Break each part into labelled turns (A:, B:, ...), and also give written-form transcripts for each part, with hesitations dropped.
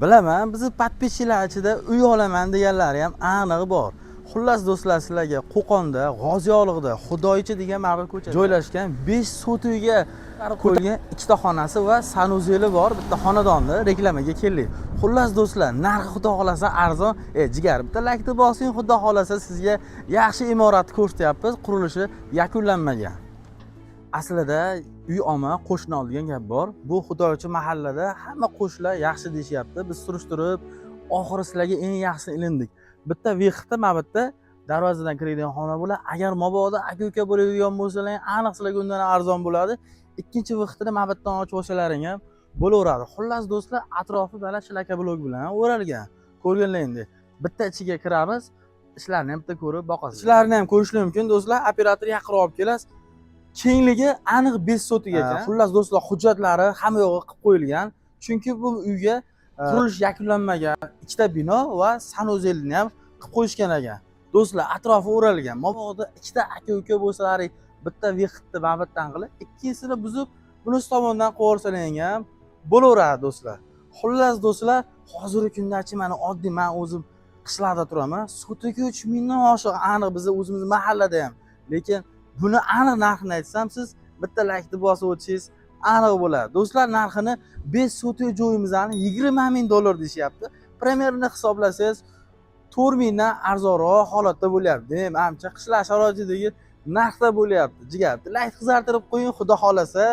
A: Bilaman, bizni podpischilar ichida uy olaman deganlari ham aniq bor. Xullas do'stlar, sizlarga Qo'qonda, G'oziyolikda Xudoyichi degan ma'lum ko'chada joylashgan 5 sot uyga qo'yilgan ikkita xonasi va sanuzeli bor bitta xonadonni reklamaga keldik. Xullas do'stlar, narxi xudo xolasa arzon. Jigar, bitta laykni bosing, xudo xolasa sizga yaxshi imorat ko'rsatyapmiz. Qurilishi yakunlanmagan. Aslida uy olma, qo'shni ol degan gap bor. Bu Xudoyichi mahallada hamma qo'shnilar yaxshi deyapti. Biz surishtirib, oxiri sizlarga eng yaxshisini ilindik. Bitta vixda mabitda darvozadan kiradigan xona bo'ladi. Agar mabodo aka-uka bo'ladigan bo'lsalar, aniq sizlarga undan arzon bo'ladi. Ikkinchi vixtini mabitdan ochib olsalaring ham bo'laveradi. Xullas do'stlar, atrofi mana shlaka blok bilan o'ralgan. Ko'rganlaringdek. Bitta ichiga kiramiz, ishlarni ham bitta ko'rib boqasiz. Ishlarni ham ko'rishlar mumkin do'stlar. Operator yaqinroq olib kelasiz. Kengligi aniq 5 sotiga ekan. Xullas do'stlar, hujjatlari hamma yo'g'i qilib qo'yilgan. Chunki bu uyga qurilish yakunlanmagan ikkita bino va sanuzelni ham qilib qo'yishgan ekan. Do'stlar, atrofi o'ralgan. Mabodo ikkita aka-uka bo'lsalaring, bitta vixtni mabitdan qilib, ikkinchisini buzib, bunisi tomondan qo'rsalang ham bo'laveradi do'stlar. Xullas do'stlar, hozirgi kundachi mana oddiy men o'zim qishlarda turaman. Sotiga 3 mingdan oshiq aniq bizni o'zimiz mahallada ham. Lekin buni aniq narxini aytsam, siz bitta laykni bosib o'tishingiz aniq bo'ladi. Do'stlar, narxini 5 sotiga joyimizni 20 ming dollar deyapti. Primerni hisoblasangiz 4 mingdan arzonroq holatda bo'lyapti. Menimcha qishloq sharoitidagi narxda bo'lyapti. Jigar, layk qizartirib qo'ying, xudo xolasa,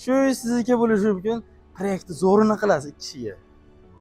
A: shu sizniki bo'lishi mumkin. Proyektni zo'rini qilasiz 2 kishiga.